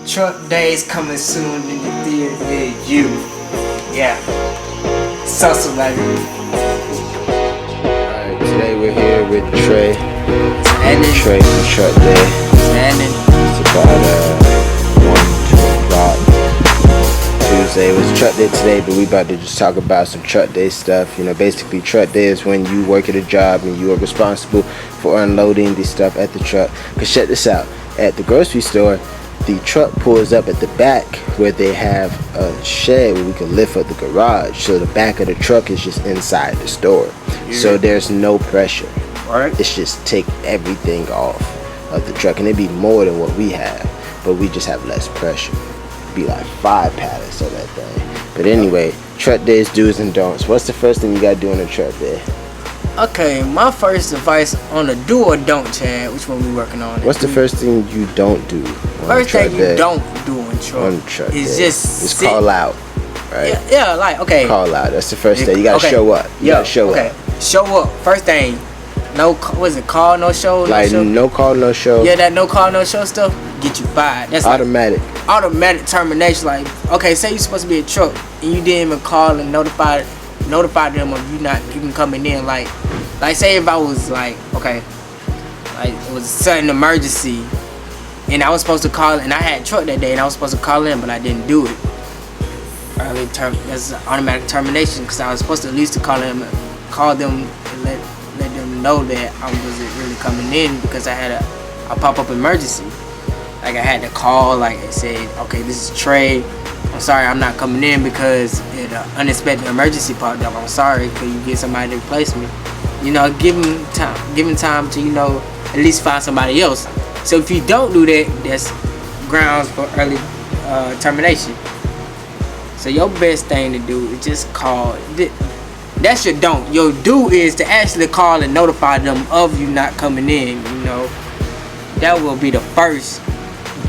Truck days coming soon in the theater near you. Yeah. SOSA, baby. Alright, today we're here with TREY. Standing. TREY for Truck Day. Standing. It's about 1, 2 o'clock. Tuesday was Truck Day today, but we about to just talk about some Truck Day stuff. You know, basically Truck Day is when you work at a job and you are responsible for unloading the stuff at the truck. Cause check this out, at the grocery store, the truck pulls up at the back where they have a shed where we can lift up the garage. So the back of the truck is just inside the store. Yeah. So there's no pressure. Right. It's just take everything off of the truck, and it'd be more than what we have, but we just have less pressure. It'd be like 5 pallets of that thing. But anyway, Truck Day's do's and don'ts. What's the first thing you gotta do on a truck day? Okay, my first advice on a do or don't, Chad. Which one we working on? What's the first thing you don't do? First thing you don't do on truck is just call out, right? Yeah, like okay. Call out. That's the first thing. You gotta show up. You gotta show up. Show up. First thing. No, was it call no show? Like no call no show. Yeah, that no call no show stuff get you fired. That's automatic. Like automatic termination. Like okay, say you're supposed to be a truck and you didn't even call and notify them of you not even coming in. Like say if I was like okay, like it was a sudden emergency and I was supposed to call and I had a truck that day and I was supposed to call in but I didn't do it. That's an automatic termination because I was supposed to at least call them and let them know that I wasn't really coming in because I had a pop-up emergency. Like I had to call, like it said, okay, this is TREY. I'm sorry, I'm not coming in because an unexpected emergency popped up. I'm sorry, could you get somebody to replace me? You know, give them time to, you know, at least find somebody else. So if you don't do that, that's grounds for early termination. So your best thing to do is just call. That's your don't. Your do is to actually call and notify them of you not coming in. You know, that will be the first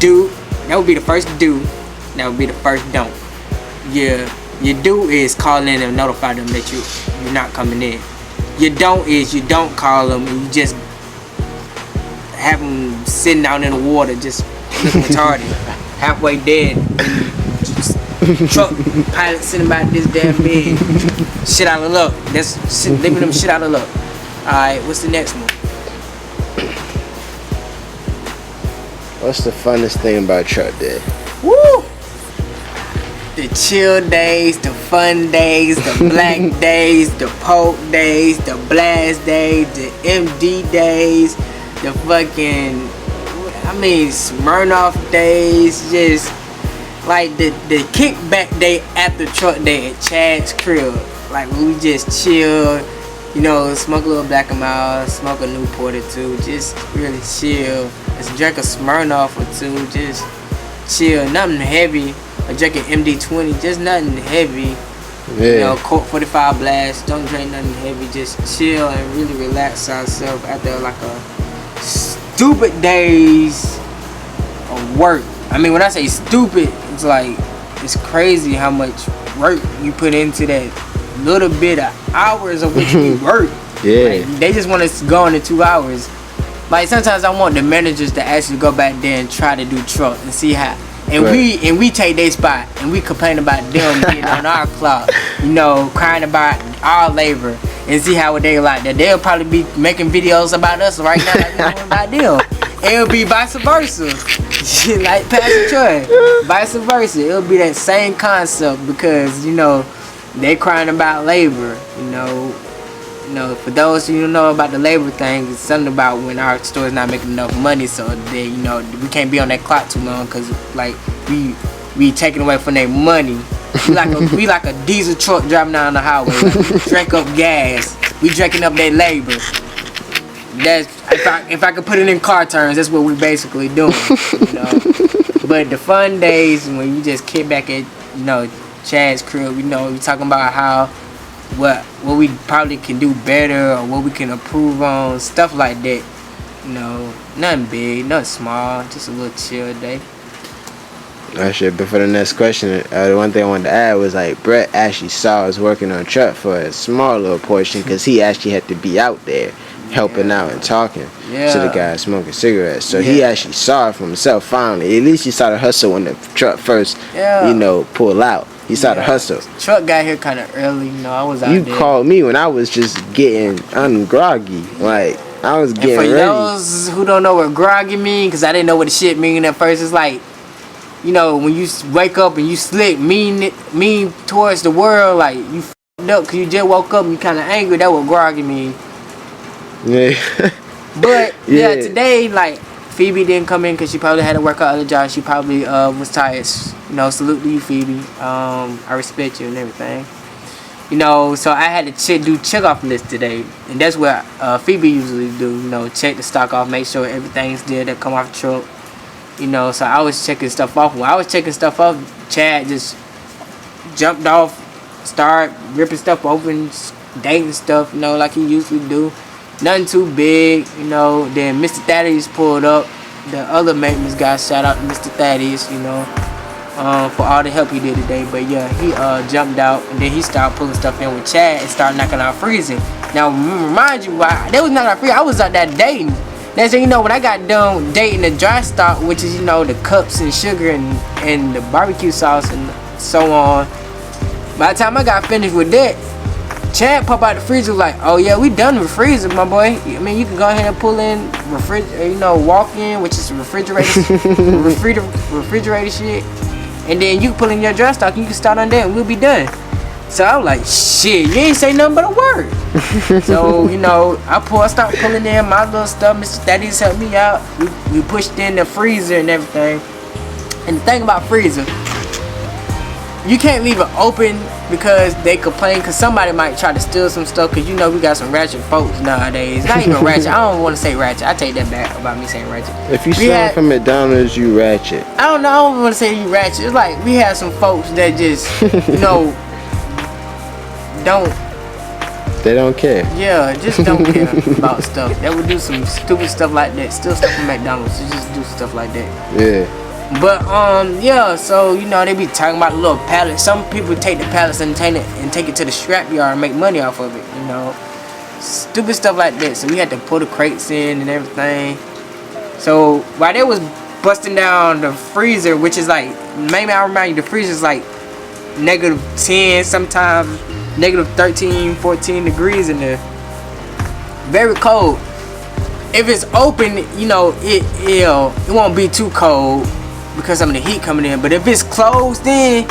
do. That would be the first do. That would be the first don't. Your do is call in and notify them that you're not coming in. Your don't is you don't call them and you just have them sitting out in the water just looking retarded, halfway dead. Truck pilot sitting about this damn big. Shit out of luck. That's leaving them shit out of luck. Alright, what's the next one? What's the funnest thing about Truck Day? Woo! The chill days, the fun days, the black days, the poke days, the blast days, the MD days, the fucking Smirnoff days, just like the kickback day after Truck Day at Chad's crib. Like we just chill, you know, smoke a little Black and Mild, smoke a Newport or two, just really chill. Let's drink a Smirnoff or two, just chill, nothing heavy. Or drink an MD-20, just nothing heavy. Yeah. You know, Colt 45 blast, don't drink nothing heavy, just chill and really relax ourselves after like a stupid days of work. I mean, when I say stupid, it's like, it's crazy how much work you put into that little bit of hours of which you work. Yeah. Like, they just want us to go into 2 hours. Like, sometimes I want the managers to actually go back there and try to do truck and see how. And we take their spot and we complain about them being on our clock, you know, crying about our labor and see how they like that. They'll probably be making videos about us right now like we doing about them. It'll be vice versa. Like Pastor Troy, vice versa. It'll be that same concept because, you know, they crying about labor. You know, for those who don't know about the labor thing, it's something about when our store is not making enough money, so they, you know, we can't be on that clock too long because like we taking away from their money. We like a diesel truck driving down the highway. Like, we drink up gas. We drinking up their labor. That's if I could put it in car terms, that's what we basically doing, you know. But the fun days when you just kick back at, you know, Chad's crib, you know, we talking about how what we probably can do better or what we can improve on, stuff like that. You know, nothing big, nothing small, just a little chill day. Actually, but for the next question, the one thing I wanted to add was like Brett actually saw us working on truck for a small little portion because he actually had to be out there. helping out and talking to the guy smoking cigarettes. So he actually saw it for himself finally. At least he saw the hustle when the truck first, you know, pulled out. He saw the hustle. Truck got here kind of early, you know. I was out there. You called me when I was just getting groggy. Like, I was getting ready. And for those who don't know what groggy mean, because I didn't know what the shit mean at first, it's like, you know, when you wake up and you slick mean towards the world, like you f***ed up because you just woke up and you kind of angry. That's what groggy mean. Yeah. But yeah, today, like, Phoebe didn't come in because she probably had to work her other job. She probably was tired. You know, salute to you, Phoebe. I respect you and everything. You know, so I had to do check-off list today. And that's what Phoebe usually do. You know, check the stock off, make sure everything's there that come off the truck. You know, so I was checking stuff off. When I was checking stuff off, Chad just jumped off, started ripping stuff open, dating stuff, you know, like he usually do. Nothing too big, you know. Then Mr. Thaddeus pulled up. The other maintenance guy, shout out to Mr. Thaddeus, you know, for all the help he did today. But yeah, he jumped out and then he started pulling stuff in with Chad and started knocking out freezing. Now, remind you, they was knocking out freezing. I was out there dating. Next thing you know, when I got done dating the dry stock, which is, you know, the cups and sugar and the barbecue sauce and so on. By the time I got finished with that, Chad pop out the freezer like, oh yeah, we done with freezer, my boy. I mean, you can go ahead and pull in walk-in, which is refrigerated shit, and then you can pull in your dry stock and you can start on that and we'll be done. So I was like, shit, you ain't say nothing but a word. So, you know, I start pulling in my little stuff. Mr. Thaddeus helped me out. We pushed in the freezer and everything. And the thing about freezer, you can't leave it open because they complain because somebody might try to steal some stuff, because you know we got some ratchet folks nowadays. Not even ratchet. I don't want to say ratchet. I take that back about me saying ratchet. If you steal from McDonald's, you ratchet. I don't know. I don't want to say you ratchet. It's like we have some folks that just, you know, they don't care. Yeah, just don't care about stuff. They would do some stupid stuff like that. Steal stuff from McDonald's. To just do stuff like that. Yeah. But yeah, so you know they be talking about the little pallets. Some people take the pallets and take it to the scrap yard and make money off of it. You know, stupid stuff like that. So we had to put the crates in and everything. So while they was busting down the freezer, which is like, maybe I remind you, the freezer is like -10, sometimes -13, 14 degrees in there. Very cold. If it's open, you know, it won't be too cold because some of the heat coming in. But if it's closed in,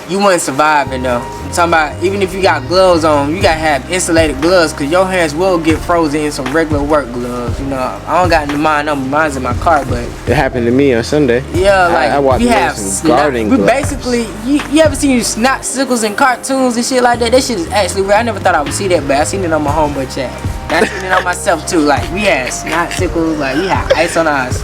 you wouldn't survive it though. I'm talking about, even if you got gloves on, you gotta have insulated gloves because your hands will get frozen in some regular work gloves. You know, I don't got mine's in my car, but it happened to me on Sunday. Yeah, like I walked we have some gardening gloves. Basically, you ever seen snot sickles in cartoons and shit like that? That shit is actually real. I never thought I would see that, but I seen it on my homeboy chat. I seen it on myself too. Like we had snot sickles, like we had ice on us,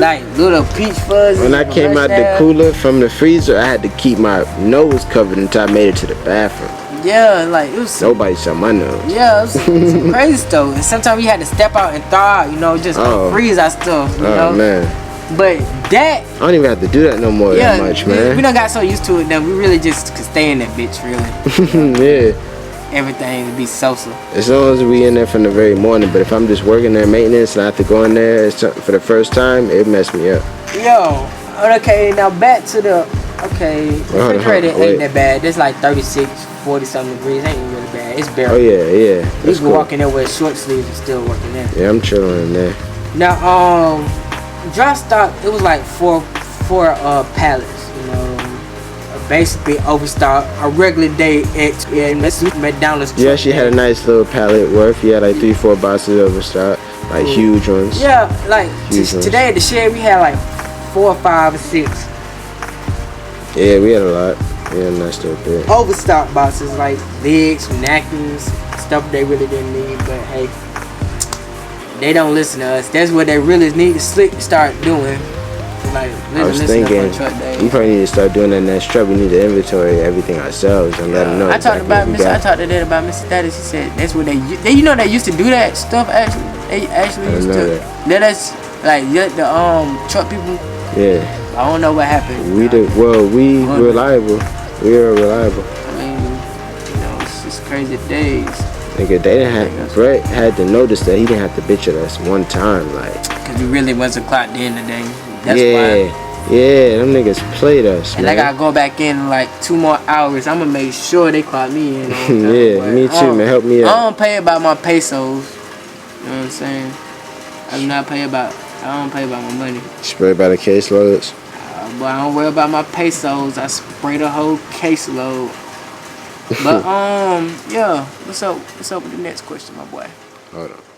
like little peach fuzz. When I came out the cooler from the freezer, I had to keep my nose covered until I made it to the bathroom. Yeah, like it was. Nobody saw my nose. Yeah, it was some crazy stuff. And sometimes we had to step out and thaw out, you know, just freeze our stuff. You know? Man. But that, I don't even have to do that no more that much, man. We done got so used to it that we really just could stay in that bitch, really. Yeah. Everything would be SOSA. As long as we in there from the very morning, but if I'm just working there maintenance and I have to go in there for the first time, it messed me up. Yo, okay, now back to the, refrigerator ain't that bad. It's like 36, 40 something degrees. Ain't really bad. It's barely. Oh yeah. You can walk in there with short sleeves and still working there. Yeah, I'm chilling in there. Now, dry stock, it was like four pallets, you know. Basically overstock a regular day at McDonald's. Yeah, she had a nice little pallet worth. Yeah, like 3-4 boxes overstock, like huge ones. Yeah, like today at the shed we had like 4 or 5 or 6. Yeah, we had a lot. We had a nice little bit. Overstock boxes like legs, napkins, stuff they really didn't need. But hey, they don't listen to us. That's what they really need to start doing. Like, I was thinking, you probably need to start doing that next truck. We need to inventory everything ourselves and let them know. I talked to that about Mr. Thaddeus. He said that's what they you know, they used to do that stuff. Actually, they actually used to let us, like, the truck people. Yeah. I don't know what happened. We reliable. We are reliable. I mean, you know, it's just crazy days. Nigga, they didn't have, Brett had to notice that he didn't have to bitch at us one time, like. Cause we really wasn't clocked in today. That's why. Yeah, them niggas played us, and man. I gotta go back in like 2 more hours. I'm gonna make sure they clock me in. Yeah, me too, man. Help me out. I don't pay about my pesos. You know what I'm saying? I don't pay about my money. Spray by the caseloads. But I don't worry about my pesos. I spray the whole caseload. But yeah. What's up with the next question, my boy? Hold on.